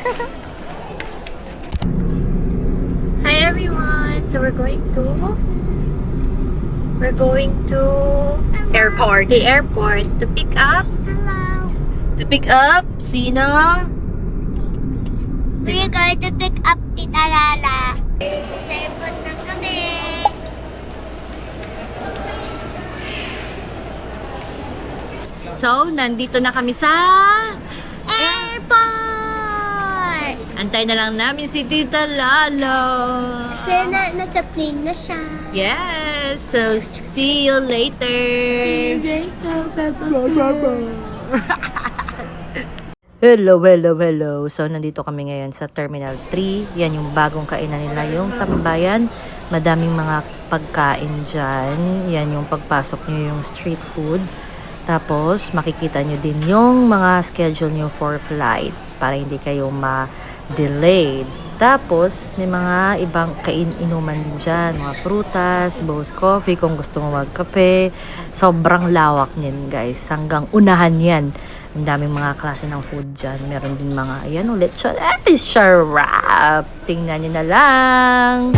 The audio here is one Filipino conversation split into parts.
Hi everyone! So we're going to Airport. the airport to pick up. Hello. To pick up, Sina. We're going to pick up Tita Lala. Sa airport na kami. So, nandito na kami sa Airport! antay na lang namin si Tita Lalo. Kasi nasa plane na siya. Yes, so see you later. Hello. So, nandito kami ngayon sa Terminal 3. Yan yung bagong kainan nila, yung Tambayan. Madaming mga pagkain dyan. Yan yung pagpasok nyo yung street food. Tapos, makikita nyo din yung mga schedule nyo for flights para hindi kayo ma-delayed. Tapos, may mga ibang inuman din dyan. Mga prutas, Bo's Coffee kung gusto mo magkape. Sobrang lawak niyan, guys. Hanggang unahan yan. Ang daming mga klase ng food dyan. Meron din mga, ayan ulit, sarap! Tingnan nyo na lang!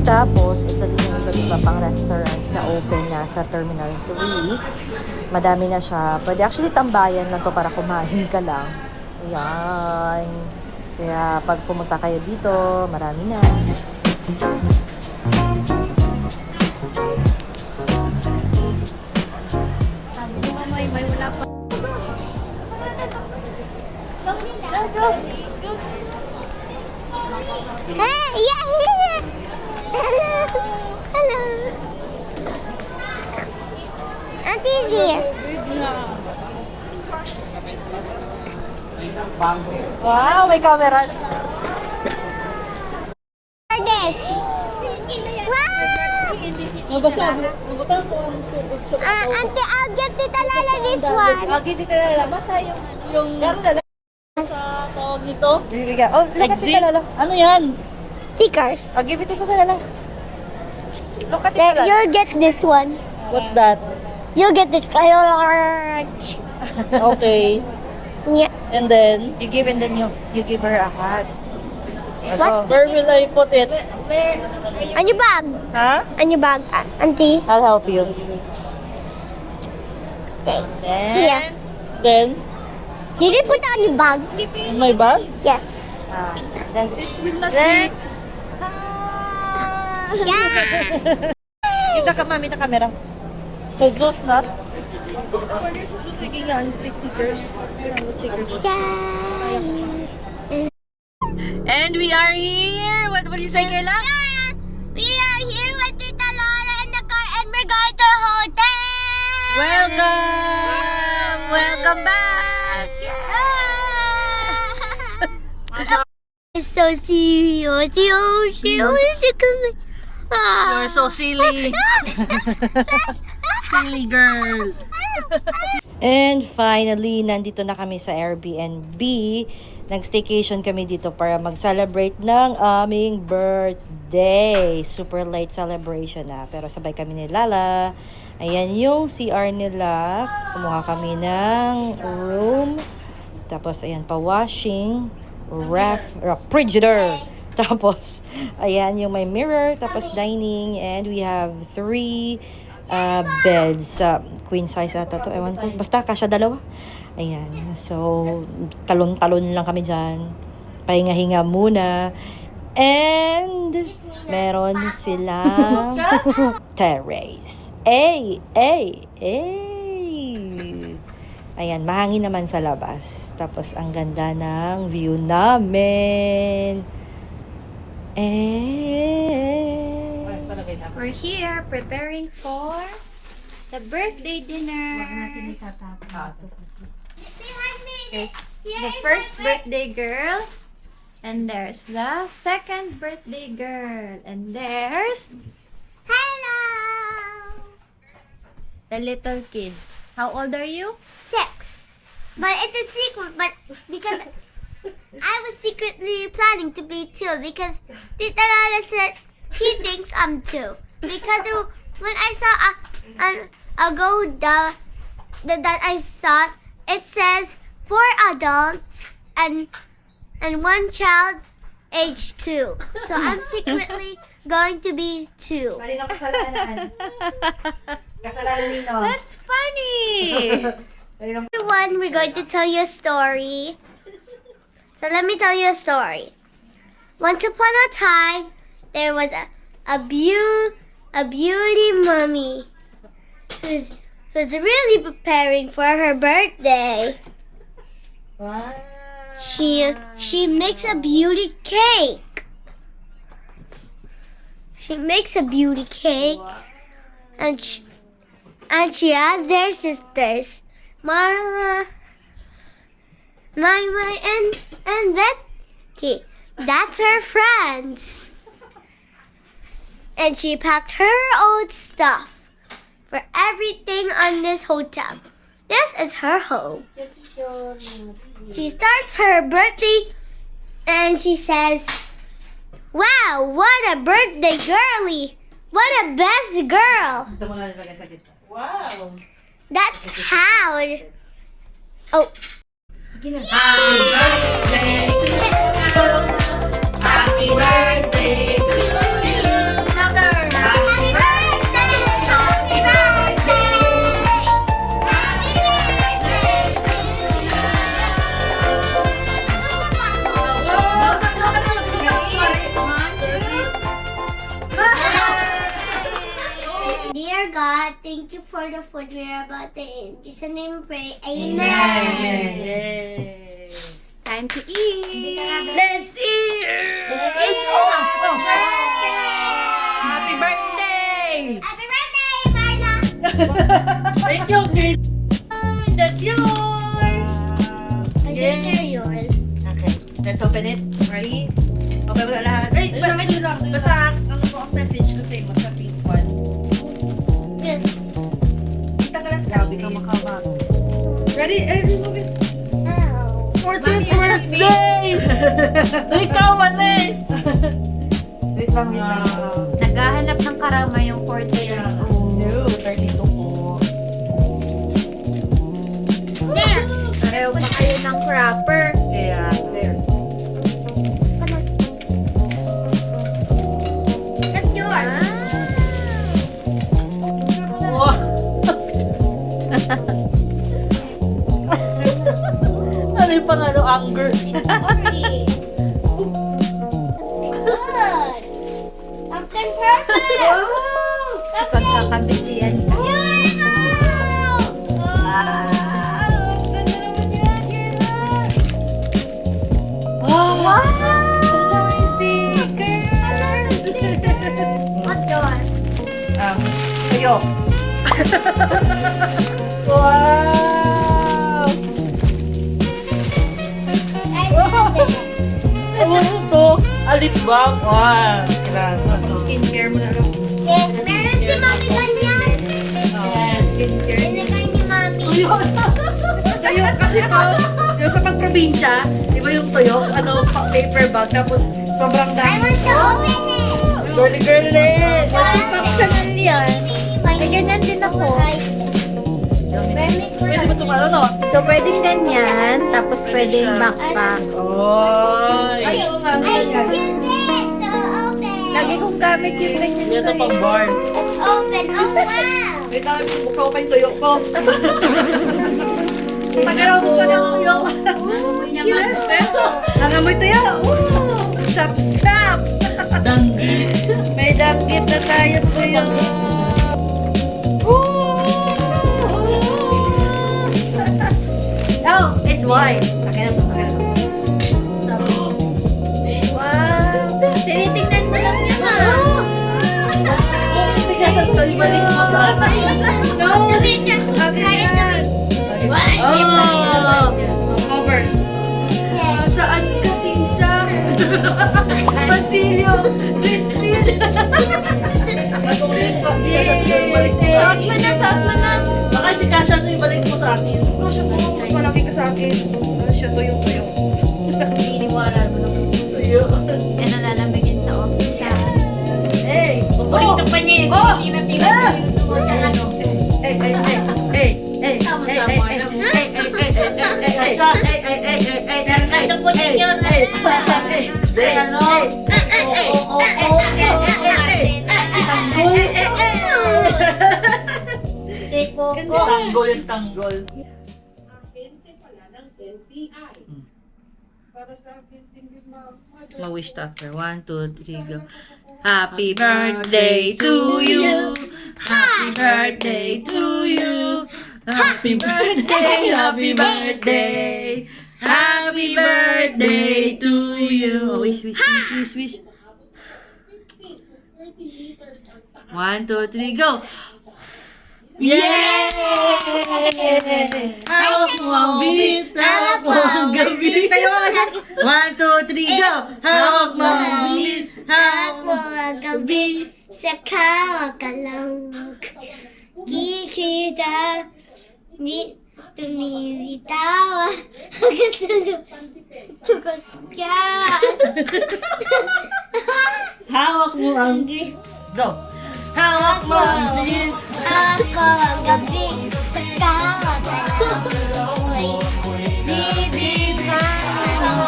Tapos, ito din yung iba pang restaurants na open na sa Terminal 3. Madami na siya. Pwede actually tambayan lang to para kumain ka lang. Ayan. Kaya pag pumunta kayo dito, marami na. May wala pa. Hey, yeah, here. Hello. Auntie's here. Wow, may camera. This. Wow. Nabasa ko ang tubig sa Auntie, I'll give Tita Lala this one. Okay, dito na lang. Basta yung sa tawag nito. Bibigyan. Oh, look at Exit. Tita Lalo. Ano yan? Stickers. I'll give it to Tita Lalo. Look at Tita Then Lalo. you'll get this one. What's that? You'll get this. Okay. Yeah. And then, You give and then you give her a hug. What's where will I put it? On your bag. Ha? On your bag, Auntie. I'll help you. Here. Then, You can put it on your bag. in my bag? Yes. Next. Yeah. Kita ka, mami, na camera. Sa Zeus na? There's a susiging yan, stickers. Stickers. Yeah. And we are here. What will you say, Kayla? We are here with Tita Lola in the car and we're going to hotel. Welcome back. It's so serious. You're so silly. Silly girl. And finally, nandito na kami sa Airbnb. Nag-staycation kami dito para mag-celebrate ng aming birthday. Super late celebration na. Pero sabay kami ni Lala. Ayan yung CR nila. Kumuha kami ng room. Tapos ayan pa washing. Refrigerator. Tapos ayan yung may mirror. Tapos dining. And we have 3 beds. Queen size ata to. Ewan ko. Basta kasya dalawa. Ayan. So, talon-talon lang kami dyan. Pahinga-hinga muna. And, meron silang terrace. Ay! Ayan, mahangin naman sa labas. Tapos, ang ganda ng view namin. And, We're here preparing for the birthday dinner. Here's the first birthday girl. And there's the second birthday girl. And there's Hello! the little kid. How old are you? 6. But it's a secret, but because I was secretly planning to be 2 because Tita Lala said she thinks I'm 2. Because when I saw that I saw, it says 4 adults and 1 child age 2. So I'm secretly going to be 2. Malinong kasalanan. Kasalanan nino. That's funny! Everyone, we're going to tell you a story. So let me tell you a story. Once upon a time, there was a beauty mummy who's really preparing for her birthday. Wow. She makes a beauty cake. She makes a beauty cake, and she has their sisters, Marla, Maima, and Betty. That's her friends. And she packed her old stuff for everything on this hotel. This is her home. She starts her birthday and she says, "Wow, what a birthday girly! What a best girl!" Ito mo lang lagay sa gitna. Wow. That's how. Oh. Happy birthday to you! Happy birthday! Happy birthday! Happy birthday to you. Dear God, thank you for the food we are about to eat. In Jesus' name we pray. Amen. Yay. Time to eat! Let's eat! Let's eat! Happy birthday! Happy birthday, Marla! Thank you, kid. That's yours! These are yours. Okay, let's open it. Ready? Open mo na lahat. Ay, basta ang message kasi mo sa pink one. Good. Kita ka lang grabe ka makama. Ready? Remove it. Oh. 40th birthday! Ikaw, mali! Wait lang. Naghahanap ng karama yung 40 years old. No, 32 po. There. Pareho pa kayo ng crapper. Yeah. There. That's yours. Wow. Ano yung pangano? Anger. Sorry. Good. Something perfect. Wow! Pagkakabisiyan ka. Beautiful. Ang ganda naman yan, Yerna! Wow! Ang daming stickers! What's yours? Sa'yo. Wow! I love it. Ano to? Alipbang? Wow! Kailangan. Skincare mo na lang. Yes. Meron si Mami ganyan. Skincare. Binigay ni Mami. Tuyo kasi to, yung sa pagprobinsya, di ba yung tuyo, paper bag, tapos sobrang I dami. want to open it. Girly girly! Functional yan. May ganyan din ako. Pwede ba tumalo, no? So, pwedeng ganyan, tapos pwedeng backpack. Oy! Ayaw nga, I ganyan. choose it to open. Lagi kong gamit yung ganyan Yan ang sa'yo. pang bar. Let's open. Oh, wow. Wait lang, buksaw pa yung tuyo ko. Tagal ako sa ng tuyo. Ooh, cute. Nangamoy tuyo. Ooh, sap-sap. Danggi. May danggit na tayo tuyo. Oh, it's white. Okay na to, okay na to. Wow! Tinitingnan mo lang yan, ha? Bigatas ko, ibalik mo sa akin. No! Okay na. Oh! Cover. Yes. Saan ka, Sinsa? Yan ang lalamigin sa office. Paborito pa niya yun. Hindi na tinatawag sa ano. Ito po ninyo. Si Coco. Tanggol yung tanggol. Ma-wish after. 1, 2, 3, go. Happy birthday to you. Happy birthday to you. Happy birthday, happy birthday. Happy birthday to you. Wish, wish, wish, wish, wish. 1, 2, 3, go. Yay! Hawak mo ang beat, hawak mo ang gabi. Tayo ka siya. 1, 2, 3, go. Hawak mo ang beat, hawak mo. Ako ang gabi sa kawakalangog. Kikita, di tumibitawa. Hanggang tukos ka. Hawak mo ang Go. Hawak mo ang beat. Ako ang gabi sa kawakalangog. Bibig ka ng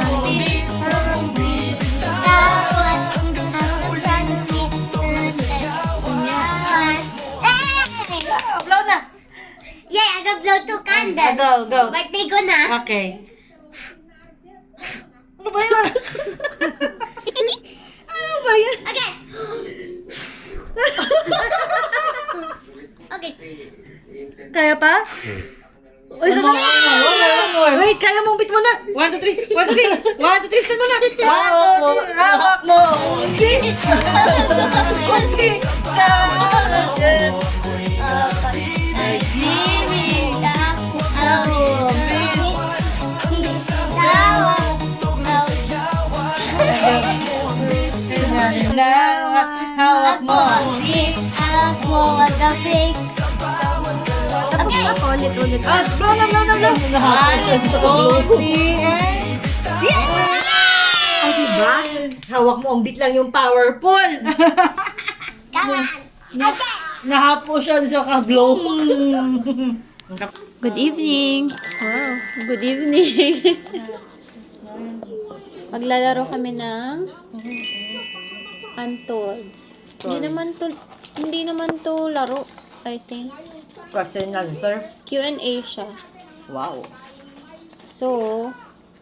tawad. Ang sanit Blow na. Yay, I got blow 2 candles. Go, go. Birthday ko na. Okay. Ano ba yun? Ano ba yun? Okay. Okay. Kaya pa? Uy, sa Wait, kaya mong bit mo na. 1, 2, 3. 1, 2, 3. 1, 2, 3. Stand mo na. 1, 2, 3. Hawak mo. Okay. Okay. Sa hawak mo. Ako ang gabi. Okay. Ulit. Blow na, blow na, blow. 1, 2, 3, and... Yeah! Oh, diba? Hawak mo ang beat lang yung powerful. Come on. Okay. nahapo siya sa kablow. Good evening. Wow, good evening. Maglalaro kami ng Untolds. Hindi naman to laro, I think. Question and answer. Q&A siya. Wow. So,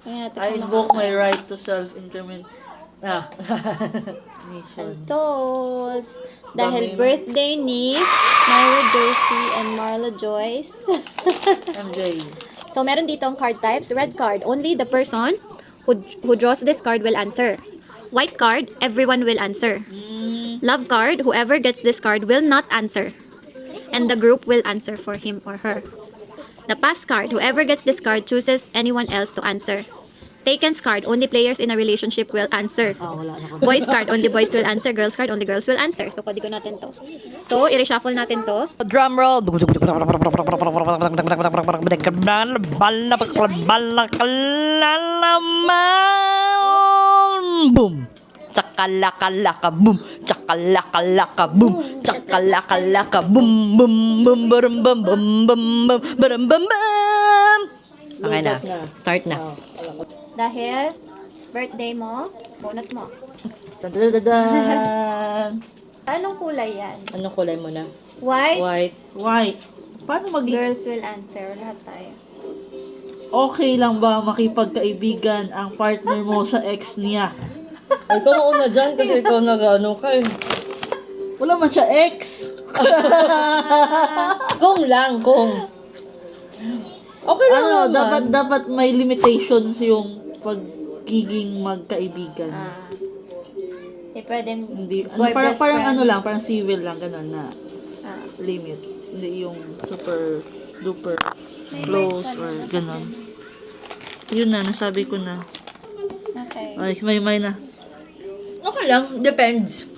kaya natin I kung invoke my right to self-increment. Ah. Untolds. Dahil birthday ni Myra Jersey and Marla Joyce. MJ. So, meron dito ang card types. Red card, only the person who draws this card will answer. White card, everyone will answer. Love card, whoever gets this card will not answer. And the group will answer for him or her. The pass card, whoever gets this card chooses anyone else to answer. Taken's card, only players in a relationship will answer. Boys card, only boys will answer. Girls card, only girls will answer. So, pwede ko natin to. So, i-reshuffle natin to. Drum roll. Boom. Chakalaka boom. Chakalaka boom. Chakalaka boom. Boom boom bum bum bum bum bum bum bum. Okay na. Start na. Dahil, birthday mo, bunot mo. Tadadadan. Anong kulay yan? Anong kulay mo na? White? White. White. Paano Girls will answer. Lahat tayo. Okay lang ba makipagkaibigan ang partner mo sa ex niya? Ikaw mauna dyan kasi ikaw nag-ano ka eh. Wala man siya ex. Kung lang, kung. Okay lang Ano, naman. dapat may limitations yung pagiging magkaibigan. Pwedeng Hindi, boy parang, best parang friend. ano lang, parang civil lang, ganun na Ah. limit. Hindi yung super duper close or ganun. Yun na, nasabi ko na. Okay. Ay, may na. Okay lang, depends.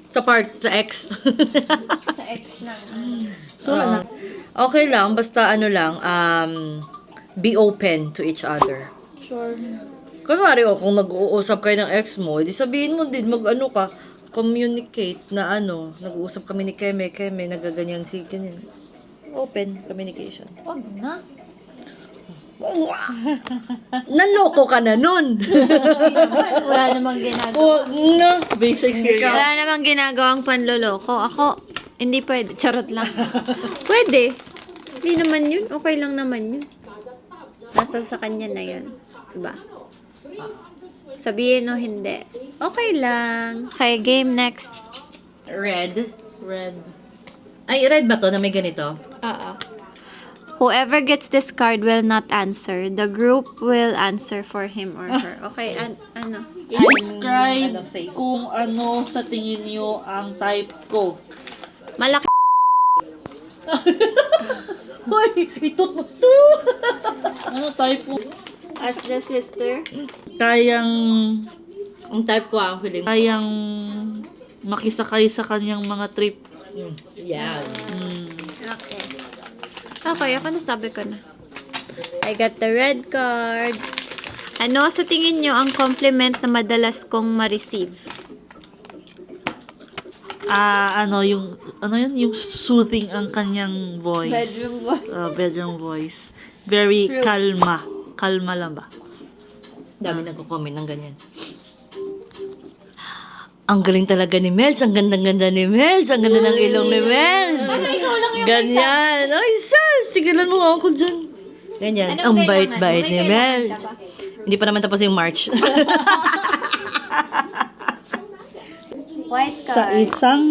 Sa ex. Sa ex na. So, ano, Okay lang, basta ano lang, be open to each other. Sure. Kunwari, kung nag-uusap kayo ng ex mo, edi sabihin mo din, communicate na nag-uusap kami ni Keme, nagaganyan si ganyan. Open communication. Wag na. Naloko ka na nun. Wala namang ginagawa. Huwag na. Basic experience. Wala namang ginagawang panloloko. Ako, hindi pwede. Charot lang. Pwede. Hindi naman yun. Okay lang naman yun. Nasa sa kanya na yun. Diba? Sabihin o hindi. Okay lang. Okay, game next. Red. Red. Ay, red ba to na may ganito? Oo. Whoever gets this card will not answer. The group will answer for him or her. Okay, ano? I-describe kung ano sa tingin niyo ang type ko. Malaki. Hoy, ito. Ano type ko? As the sister. Kayang Ang type ko ang feeling. kayang makisakay sa kanyang mga trip. Yan. Okay. Okay, ako nasabi ko na. I got the red card. Ano sa tingin nyo ang compliment na madalas kong ma-receive? Yung soothing ang kanyang voice. Bedroom voice. Bedroom voice. Very True. kalma. Kalma lang ba? Dami nagko-comment ng ganyan. Ang galing talaga ni Melz. Ang ganda-ganda ni Melz. Ang ganda ng ilong ni Melz. Ganyan. Ay, sus! Tigilan mo ako dyan. Ganyan. Ang bait-bait ni Melz. Hindi pa naman tapos yung March. White Sa card. isang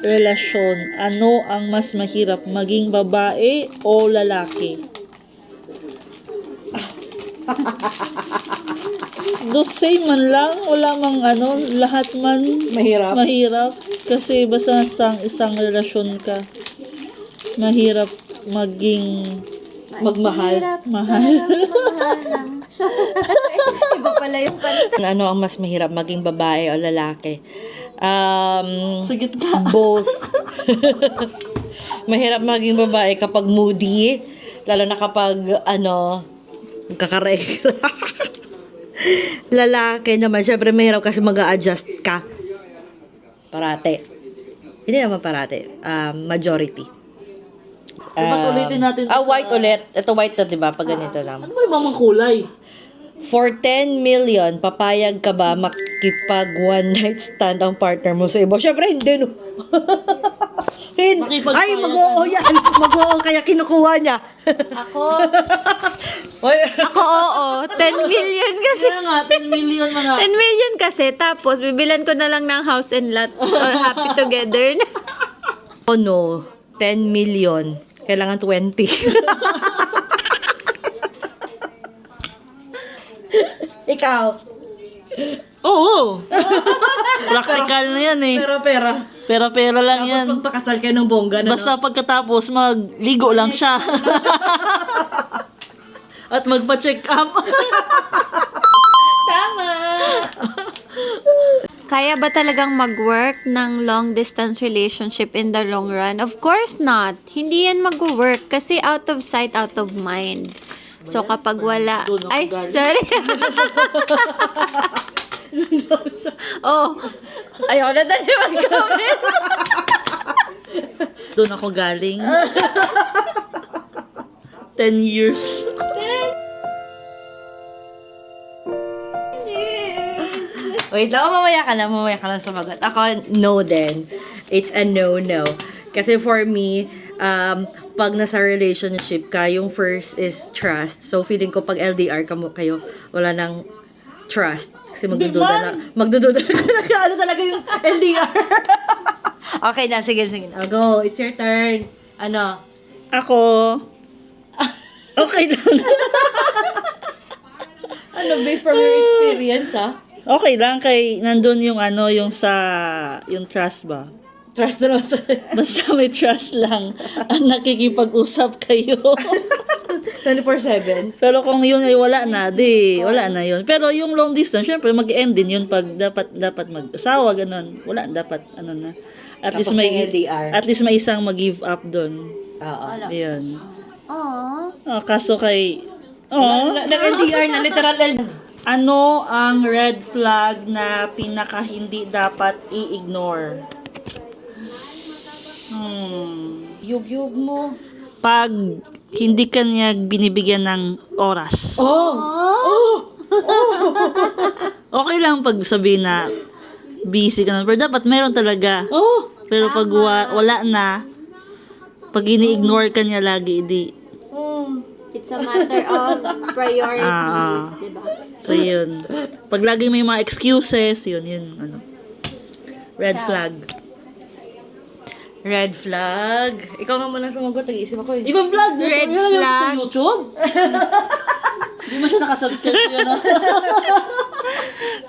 relasyon, ano ang mas mahirap? Maging babae o lalaki? No, same man lang. Wala mang lahat man Mahirap. mahirap. Kasi basta sa isang relasyon ka, mahirap maging Magmahal. mahal. Iba pala yung Ano ang mas mahirap? Maging babae o lalaki? Sagit ka. Both. Mahirap maging babae kapag moody. Lalo na kapag, kakaregla. Lalaki naman, syempre mahirap kasi mag-a-adjust ka. Parate. Hindi naman parate. Majority. Dapat ulitin natin. White ulit. Ito white na, diba? Pag ganito lang. Ano ba yung mga kulay? For 10 million, papayag ka ba makipag one night stand ang partner mo sa iba? Syempre, hindi, no? Ay, mag-oo yan. Mag-oo, kaya kinukuha niya. Ako, Oy. ako oo. 10 million kasi. Kaya nga, 10 million man 10 million kasi. Tapos, bibilan ko na lang ng house and lot. Happy together na. Oh no, 10 million. Kailangan 20. Ikaw. Oo. Practical na yan eh. Pera. Pera-pera lang yan. Tapos magpakasal kayo ng bongga na, Basta pagkatapos, magligo lang siya. At magpa-check up. Tama! Kaya ba talagang mag-work ng long-distance relationship in the long run? Of course not. Hindi yan mag-work kasi out of sight, out of mind. So, kapag wala... Doon ako Ay, galing. sorry. Oh, ayaw na tayo mag-comment. Doon ako galing. 10 years. Wait lang, mamaya ka lang sumagot. Ako, no din. It's a no-no. Kasi for me, pag nasa relationship ka, yung first is trust. So, feeling ko pag LDR kayo, wala nang trust. Kasi magdududa na ano talaga yung LDR. Okay na, sige. I'll go. It's your turn. Ano? Ako, okay lang. Ano, based from your experience, Okay lang kay nandun yung yung trust ba? Trust na naman sa... Basta may trust lang at nakikipag-usap kayo. 24/7. Pero kung yun ay wala na yun. Pero yung long distance, syempre mag-end din yun pag dapat mag-asawa, ganun. Wala, dapat na. At Tapos may LDR. At least may isang mag-give up doon. Oo. Ayun. Aww. Kaso kay... Nag-LDR na, literal LDR. Ano ang red flag na pinaka hindi dapat i-ignore? Yug-yug mo. Pag hindi ka niya binibigyan ng oras. Okay lang pag sabihin na busy ka na. Pero dapat meron talaga. Pero pag wala na, pag ini-ignore ka niya lagi, di. It's a matter of priorities, di ba? So, yun. Pag lagi may mga excuses, yun, ano. Red flag. Red flag. Ikaw nga muna sumagot. Nag-iisip ako eh. Ibang vlog. Red Yan yung flag. Sa YouTube. Hindi mo siya nakasubscribe yun, no?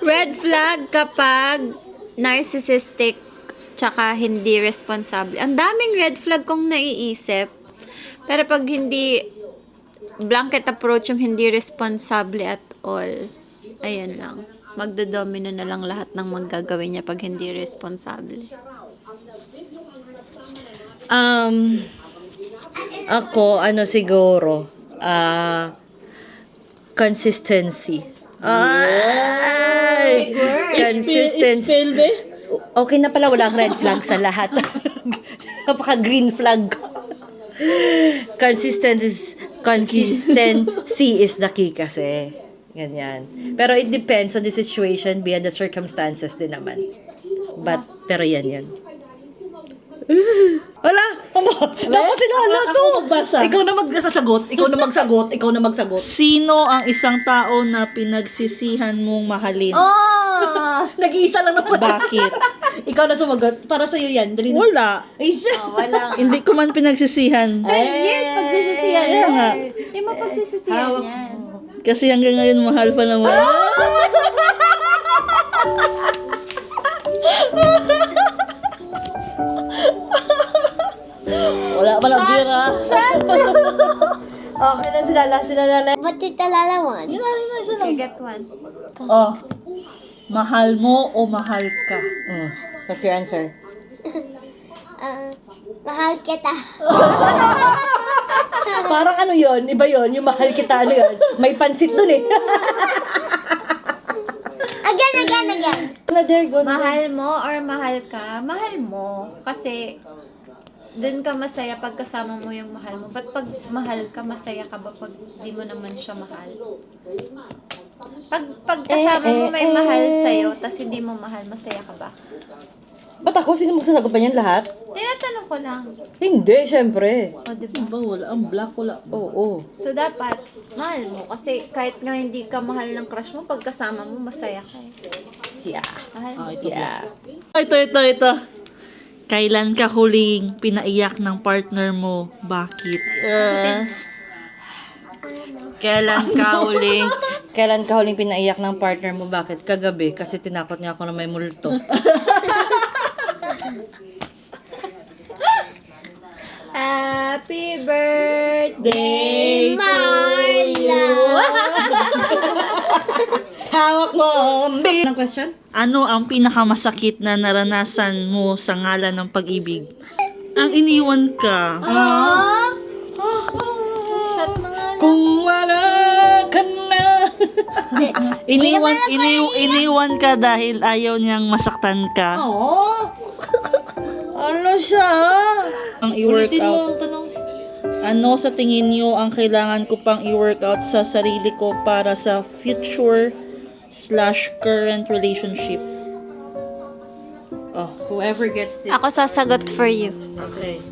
Red flag kapag narcissistic tsaka hindi responsable. Ang daming red flag kong naiisip. Pero pag hindi blanket approach yung hindi responsable at all, ayan lang. Magdodomino na lang lahat ng maggagawin niya pag hindi responsable. Ako, siguro, consistency. Ay! Consistency. Spell, be? Okay na pala, walang red flag sa lahat. Napaka-green flag. Consistency is the key kasi. Ganyan. Pero it depends on the situation, beyond the circumstances din naman. Pero yan. Wala! Dapat sila Ako magbasa. Ikaw na magsagot. Sino ang isang tao na pinagsisihan mong mahalin? Nag-iisa lang naman. Bakit? Ikaw na sumagot. Para sa'yo yan. Dali na. Wala. Wala. Hindi ko man pinagsisihan. 10 years pagsisisihan Kaya nga. Hindi mo pagsisisihan yan. Kasi hanggang ngayon mahal pa naman. Wala pa lang bira. Okay na sila na. What did the Lala want? Okay, get one. Oh. Mahal mo o mahal ka? What's your answer? Mahal kita. Parang ano yon, iba yon, yung mahal kita, ano yon. May pansit dun eh. Again. Another good. Mahal mo or mahal ka? Mahal mo. Kasi, dun ka masaya pag kasama mo yung mahal mo. Ba't pag mahal ka, masaya ka ba pag di mo naman siya mahal? Pag kasama mo may mahal sa'yo, tas hindi mo mahal, masaya ka ba? Ba't ako? Sino magsasagot pa niyan lahat? Tinatanong ko lang. Hindi, syempre. O, diba? Ba, wala. Ang black, wala. Oo. So, dapat, mahal mo. Kasi, kahit nga hindi ka mahal ng crush mo, pag kasama mo, masaya ka. Yeah. Mahal mo. Ito. Yeah. Ito. Kailan ka huling pinaiyak ng partner mo? Bakit? Kailan ka huling pinaiyak ng partner mo? Bakit? Kagabi. Kasi tinakot niya ako na may multo. Happy birthday, Marla. Hawak mo! Anong question? Ano ang pinakamasakit na naranasan mo sa ngalan ng pag-ibig? Ang iniwan ka. Shot mga Kung wala ka na. Iniwan ka dahil ayaw niyang masaktan ka. Oo. Ano siya? Ang Ulitin mo i-workout. ang tanong. Ano sa tingin niyo ang kailangan ko pang i-workout sa sarili ko para sa future/current relationship? Whoever gets this. Ako sasagot for you. Okay.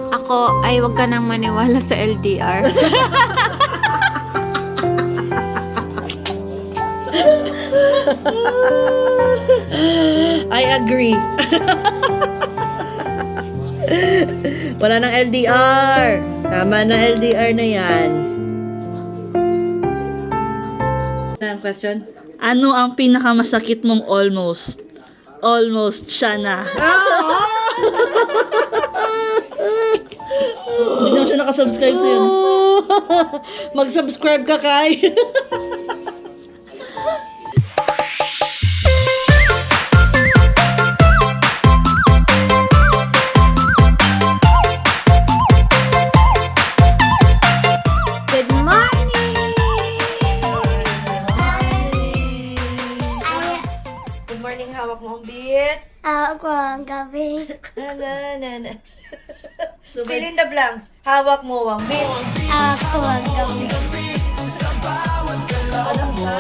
Ako, ay wag ka nang maniwala sa LDR. I agree. Wala nang LDR. Tama na LDR na yan. Ano question? Ano ang pinakamasakit mong almost? Almost siya na. Hindi naman siya nakasubscribe sa'yo. Mag-subscribe ka, Kai. Good morning! hawak mo ang bit. Hawak ko ang gabi. Na. Fill in the blanks. Hawak mo ang bit. Hawak ko ang gabi. Alam mo,